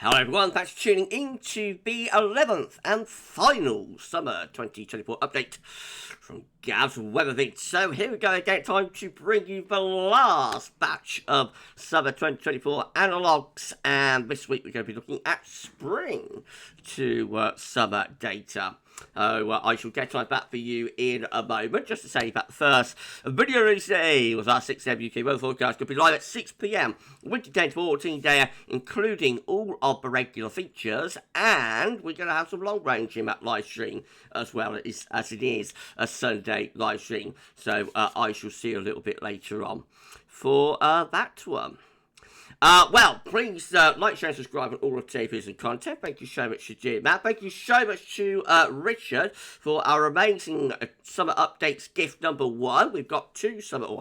Hello everyone, thanks for tuning in to the 11th and final summer 2024 update from GavsWeatherVids. So here we go again, time to bring you the last batch of summer 2024 analogues, and this week we're going to be looking at spring to summer data. I shall get on that for you in a moment. Just to say that the first video release today was our 6 a.m. UK weather forecast. It'll be live at 6 p.m. winter 10 to 14 day, including all of the regular features, and we're going to have some long range in that live stream as well as it is a Sunday live stream. So I shall see you a little bit later on for that one. Please like, share, and subscribe on all of today's videos and content. Thank you so much for doing that. Thank you so much to Richard for our amazing summer updates gift number 1. We've got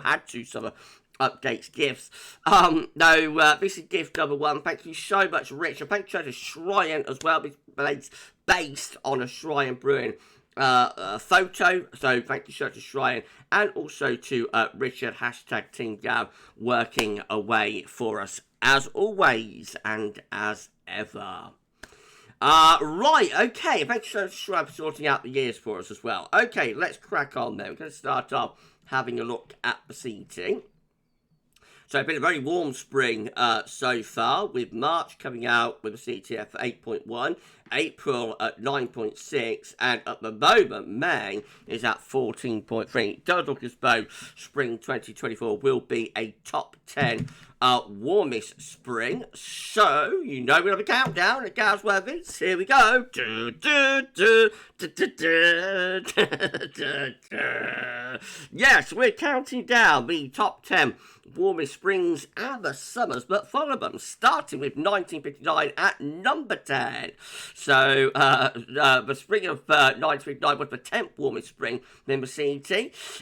had two summer updates gifts. This is gift number 1. Thank you so much, Richard. Thank you to Shrine as well. It's based on a Shrine Brewing photo, so thank you so much to Shrine, and also to Richard, hashtag Team Gav, working away for us as always and as ever. Right, okay, thank you so much to Shrine for sorting out the years for us as well. Okay, let's crack on then. We're going to start off having a look at the seating. So it's been a very warm spring so far, with March coming out with a CTF at 8.1, April at 9.6, and at the moment, May is at 14.3. It does look as though spring 2024 will be a top 10 warmest spring. So, you know we have a countdown at GavsWeatherVids. Here we go. Yes, we're counting down the top 10 warmest springs and the summers, but follow them, starting with 1959 at number 10. So, the spring of 1959 was the 10th warmest spring in the CET,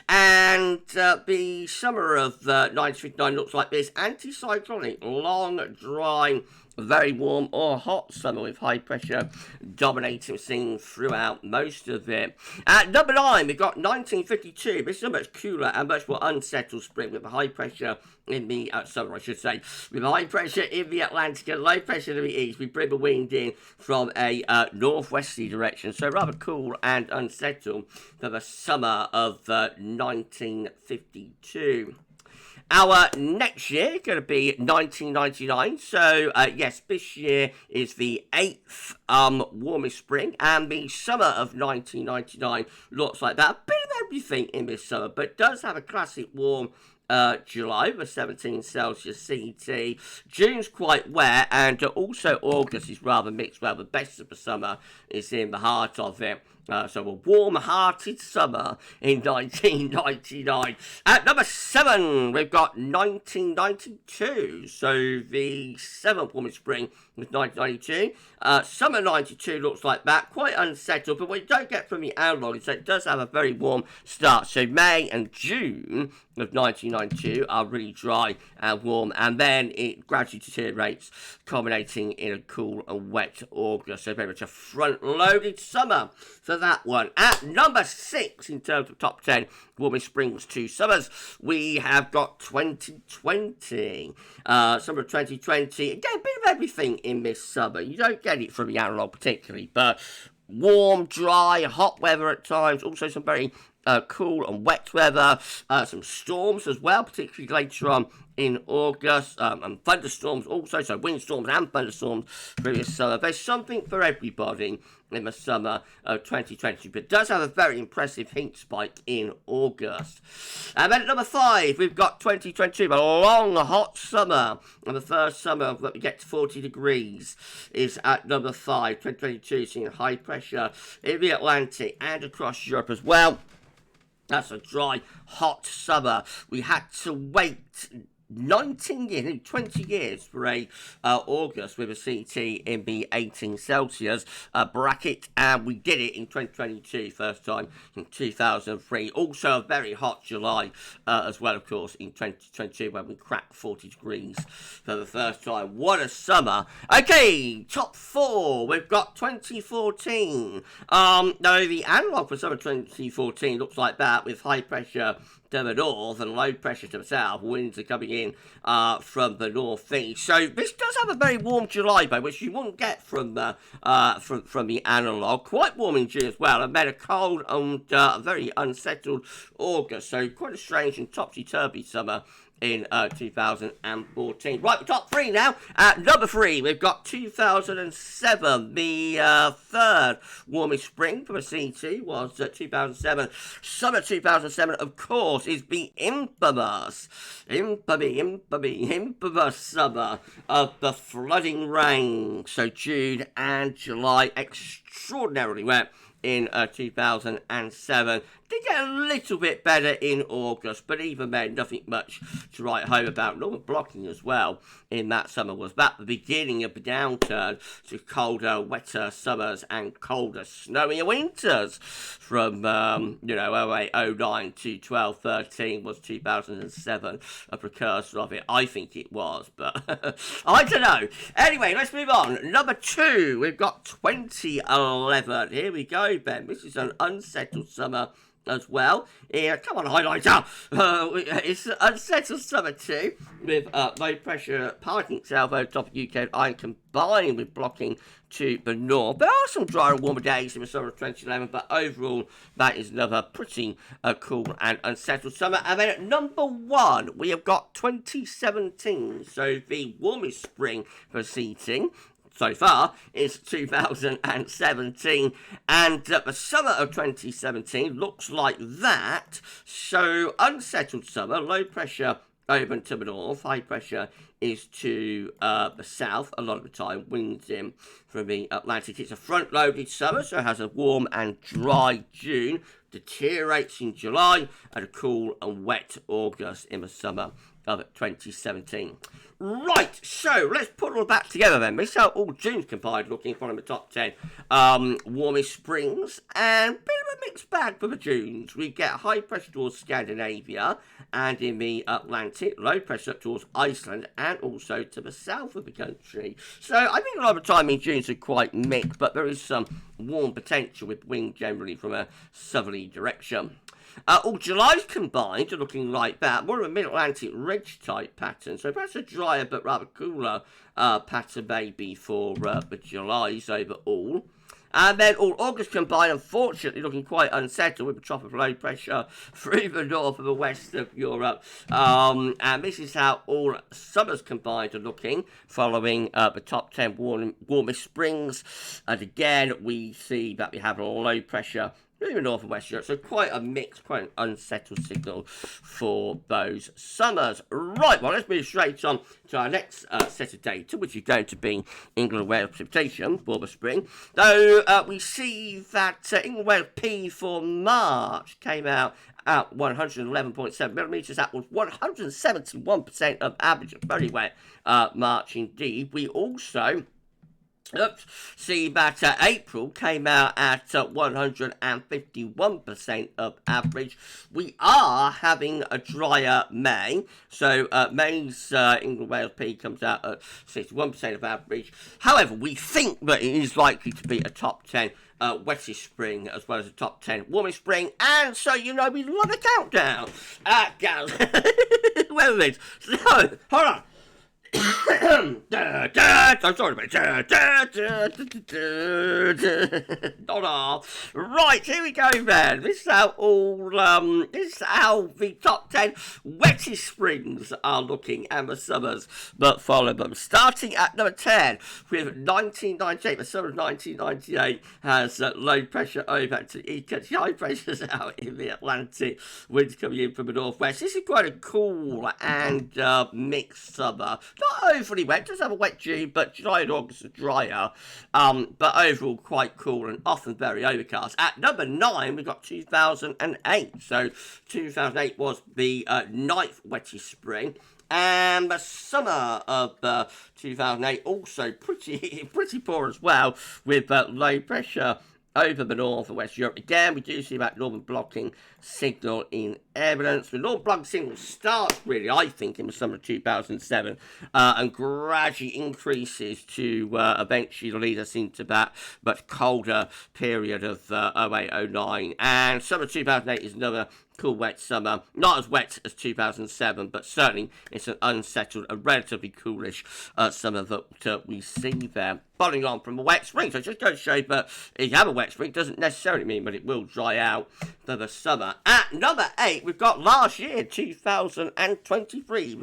and the summer of 1959 looks like this: anticyclonic, long, dry, very warm or hot summer with high pressure dominating scene throughout most of it. At number 9, we've got 1952. This is a much cooler and much more unsettled spring with a high pressure in the summer, I should say, with high pressure in the Atlantic and low pressure in the east. We bring the wind in from a northwesterly direction, so rather cool and unsettled for the summer of 1952. Our next year is going to be 1999, so yes, this year is the 8th warmest spring, and the summer of 1999 looks like that. A bit of everything in this summer, but does have a classic warm July with 17 Celsius CET. June's quite wet, and also August is rather mixed. Well, the best of the summer is in the heart of it. So a warm-hearted summer in 1999. At number 7, we've got 1992. So the 7th warmest spring was 1992. Summer 92 looks like that. Quite unsettled, but what you don't get from the analog is that it does have a very warm start. So May and June of 1992 are really dry and warm, and then it gradually deteriorates, culminating in a cool and wet August. So very much a front-loaded summer for that one. At number 6, in terms of top 10 warmest springs to summers, we have got 2020. Summer of 2020, again, a bit of everything in this summer. You don't get it from the analog particularly, but warm, dry, hot weather at times, also some very cool and wet weather, some storms as well, particularly later on in August, and thunderstorms also, so windstorms and thunderstorms through this summer. There's something for everybody in the summer of 2020, but it does have a very impressive heat spike in August. And then at number 5, we've got 2022, a long, hot summer, and the first summer that we get to 40 degrees is at number 5, 2022, seeing high pressure in the Atlantic and across Europe as well. That's a dry, hot summer. We had to wait 19 years, 20 years for a August with a CT in the 18 Celsius bracket, and we did it in 2022, first time in 2003. Also a very hot July as well, of course, in 2022 when we cracked 40 degrees for the first time. What a summer. Okay, top 4, we've got 2014. Now the analog for summer 2014 looks like that, with high pressure to the north and low pressure to the south. Winds are coming in from the northeast. So this does have a very warm July, though, which you wouldn't get from the analog. Quite warm in June as well, and then a cold and very unsettled August. So quite a strange and topsy-turvy summer in 2014. Right, top three now. At number 3, we've got 2007. The third warmest spring for the C2 was 2007. Summer 2007, of course, is the infamous summer of the flooding rain. So June and July, extraordinarily wet in 2007. Did get a little bit better in August, but even then, nothing much to write home about. Normal blocking as well in that summer. Was that the beginning of the downturn to colder, wetter summers and colder, snowier winters from, 08, 09 to 12, 13 was 2007 a precursor of it? I think it was, but I don't know. Anyway, let's move on. Number 2, we've got 2011. Here we go, Ben. This is an unsettled summer as well. Yeah, come on, highlighter. It's unsettled summer too, with low pressure parking itself over top of UK and Ireland combined with blocking to the north. There are some drier and warmer days in the summer of 2011, but overall that is another pretty cool and unsettled summer. And then at number 1, we have got 2017, so the warmest spring for seating so far is 2017, and the summer of 2017 looks like that. So unsettled summer, low pressure over and to the north, high pressure is to the south a lot of the time, winds in from the Atlantic. It's a front-loaded summer, so it has a warm and dry June, deteriorates in July, and a cool and wet August in the summer of 2017. Right, so let's put all that together then. This is how all June's combined looking from the top 10 warmest springs, and a bit of a mixed bag for the Junes. We get high pressure towards Scandinavia and in the Atlantic, low pressure towards Iceland and also to the south of the country. So I think a lot of the time in Junes are quite mixed, but there is some warm potential with wind generally from a southerly direction. All July's combined are looking like that, more of a mid-Atlantic ridge type pattern, so perhaps a drier but rather cooler pattern maybe for the Julys overall. And then all August combined, unfortunately, looking quite unsettled with the trough of low pressure through the north and the west of Europe. And this is how all summers combined are looking, following the top 10 warmest springs. And again, we see that we have a low pressure through North and West Europe, so quite a mix, quite an unsettled signal for those summers. Right, well, let's move straight on to our next set of data, which is going to be England and Wales precipitation for the spring. So we see that England Wales P for March came out at 111.7 millimetres. That was 171% of average. Very wet March indeed. We also see that April came out at 151% of average. We are having a drier May, so May's England Wales P comes out at 61% of average. However, we think that it is likely to be a top 10 wettest spring as well as a top 10 warmest spring, and so we love a countdown at GavsWeatherVids. So, hold on. I'm sorry about it. Right, here we go then. This is how the top 10 wettest springs are looking and the summers that follow them. Starting at number 10 with 1998. The summer of 1998 has low pressure over to east country, high pressures out in the Atlantic, winds coming in from the northwest. This is quite a cool and mixed summer. Not overly wet, does have a wet June, but July and August are drier, but overall quite cool and often very overcast. At number 9, we've got 2008, so 2008 was the 9th wettest spring, and the summer of 2008 also pretty poor as well, with low pressure over the north and west Europe. Again, we do see that northern blocking signal in evidence. The northern blocking signal starts really, I think, in the summer of 2007 and gradually increases to eventually lead us into that much colder period of 08, 09. And summer 2008 is another cool, wet summer. Not as wet as 2007, but certainly it's an unsettled, a relatively coolish summer that we see there. Following on from a wet spring, so just go to show you, but if you have a wet spring, doesn't necessarily mean that it will dry out for the summer. At number 8, we've got last year, 2023.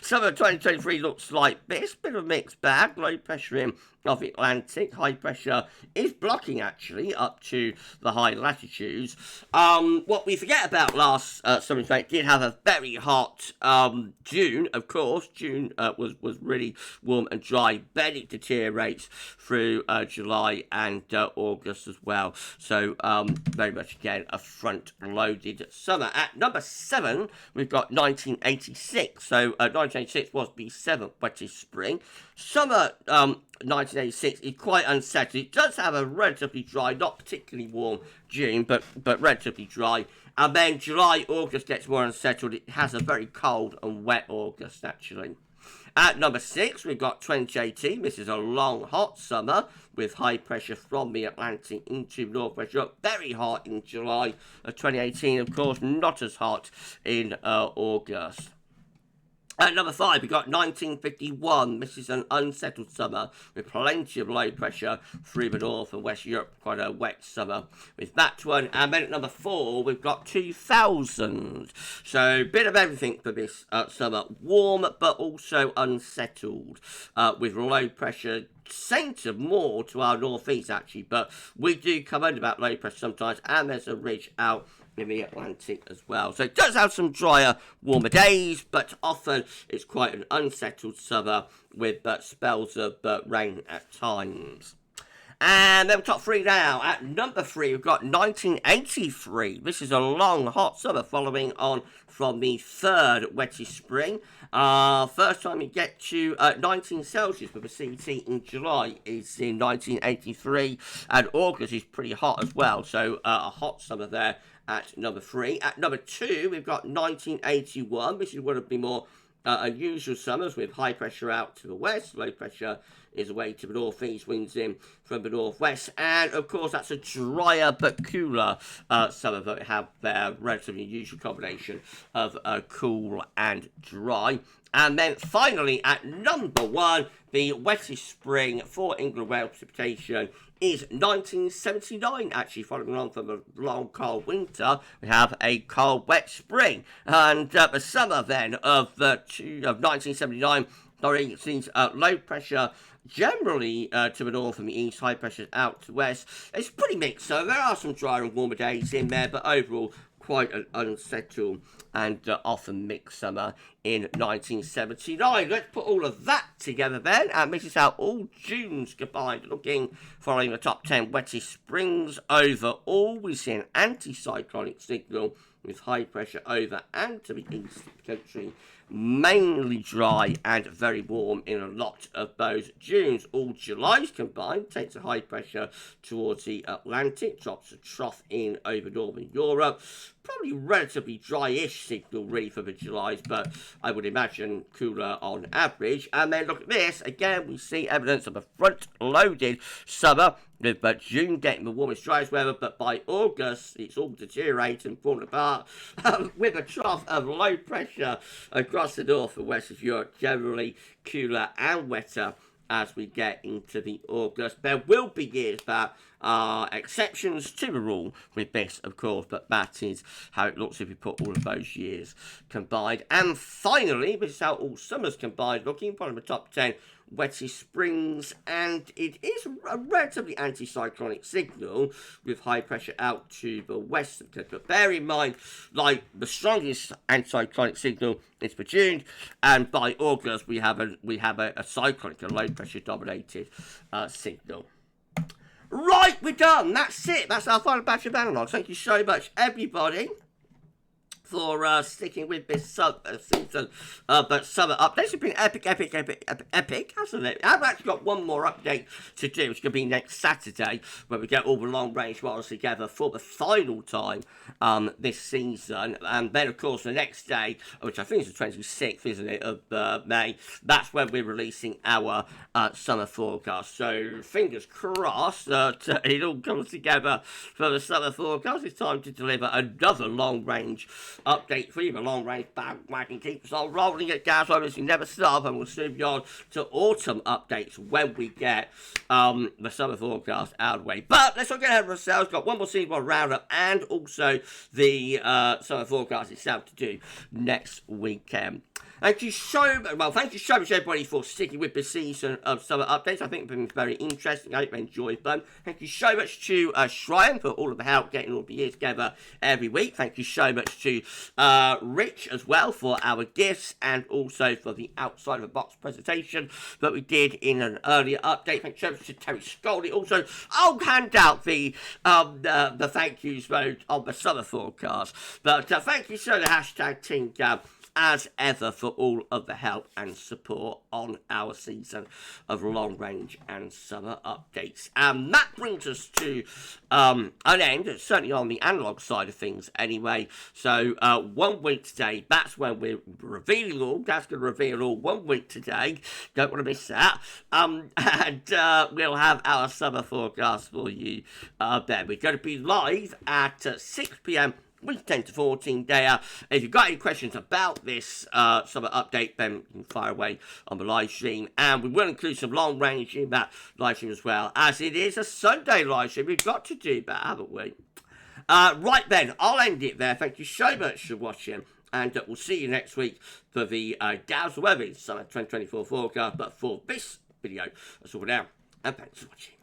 Summer 2023 looks like this, bit of a mixed bag. Low pressure in of the Atlantic, high pressure is blocking actually up to the high latitudes. What we forget about last summer, it did have a very hot June, of course. June was really warm and dry. Then it deteriorates through July and August as well. So very much again a front-loaded summer. At number 7, we've got 1986. So 1986 was the 7th wettest spring. Summer 1986 is quite unsettled. It does have a relatively dry, not particularly warm June, but relatively dry. And then July, August gets more unsettled. It has a very cold and wet August, actually. At number 6, we've got 2018. This is a long, hot summer with high pressure from the Atlantic into northwest Europe. Very hot in July of 2018. Of course, not as hot in August. At number 5, we've got 1951. This is an unsettled summer with plenty of low pressure through the north and west Europe. Quite a wet summer with that one. And then at number 4, we've got 2000. So a bit of everything for this summer. Warm but also unsettled with low pressure centred more to our northeast actually. But we do come under that low pressure sometimes, and there's a ridge out in the Atlantic as well. So it does have some drier, warmer days, but often it's quite an unsettled summer with spells of rain at times. And then top 3 now. At number 3, we've got 1983. This is a long, hot summer following on from the 3rd wettest spring. First time you get to 19 Celsius with a CET in July is in 1983. And August is pretty hot as well. So a hot summer there at number 3. At number 2, we've got 1981. This is one of the more unusual summers with high pressure out to the west, low pressure is away to the northeast, winds in from the northwest, and of course that's a drier but cooler summer that we have there, relatively unusual combination of cool and dry. And then finally at number 1, the wettest spring for England Wales precipitation is 1979, actually following on from a long cold winter. We have a cold wet spring, and the summer then of 1979 sees low pressure generally to the north and the east, high pressure out to the west. It's pretty mixed, so there are some drier and warmer days in there, but overall quite an unsettled and often mixed summer in 1979. Let's put all of that together then, and this is how all Junes combined looking, following the top 10 wettest springs overall. We see an anticyclonic signal with high pressure over and to the east of the country. Mainly dry and very warm in a lot of those Junes. All Julys combined takes a high pressure towards the Atlantic, drops a trough in over northern Europe. Probably relatively dry-ish signal really for the Julys, but I would imagine cooler on average. And then look at this, again we see evidence of a front-loaded summer, with June getting the warmest, driest weather, but by August it's all deteriorating and falling apart with a trough of low pressure across the north and west of Europe, generally cooler and wetter as we get into the August. There will be years that are exceptions to the rule with this, of course, but that is how it looks if you put all of those years combined. And finally, this is how all summers combined looking, following the top 10 wettest springs, and it is a relatively anticyclonic signal with high pressure out to the west of the country. But bear in mind, like the strongest anticyclonic signal is for June, and by August we have a cyclonic, a low pressure dominated signal. Right, we're done. That's it. That's our final batch of analogues. Thank you so much, everybody, for sticking with this season but summer updates. It's been epic, hasn't it? I've actually got one more update to do. It's going to be next Saturday, where we get all the long-range models together for the final time this season. And then, of course, the next day, which I think is the 26th, isn't it, of May, that's when we're releasing our summer forecast. So, fingers crossed that it all comes together for the summer forecast. It's time to deliver another long-range update for you. The long-range bandwagon keeps on rolling at GavsWeatherVids. You never stop, and we'll soon be on to autumn updates when we get the summer forecast out of the way. But let's not get ahead of ourselves. Got one more season roundup and also the summer forecast itself to do next weekend. Thank you so much, everybody, for sticking with the season of summer updates. I think it's been very interesting. I hope you enjoyed them. Thank you so much to Shryan for all of the help getting all the years together every week. Thank you so much to Rich as well for our gifts and also for the outside of the box presentation that we did in an earlier update. Thank you so much to Terry Scully. Also, I'll hand out the thank yous vote on the summer forecast. But thank you so much to hashtag Team Gav, as ever, for all of the help and support on our season of long range and summer updates. And that brings us to an end, certainly on the analog side of things anyway. So 1 week today, that's when we're revealing all. That's going to reveal all 1 week today. Don't want to miss that. And we'll have our summer forecast for you there. We're going to be live at 6 p.m. week 10 to 14 day. If you've got any questions about this summer update, then you can fire away on the live stream. And we will include some long range in that live stream as well, as it is a Sunday live stream. We've got to do that, haven't we? Right then, I'll end it there. Thank you so much for watching. And we'll see you next week for the GavsWeatherVids Summer 2024 forecast. But for this video, that's all for now. And thanks for watching.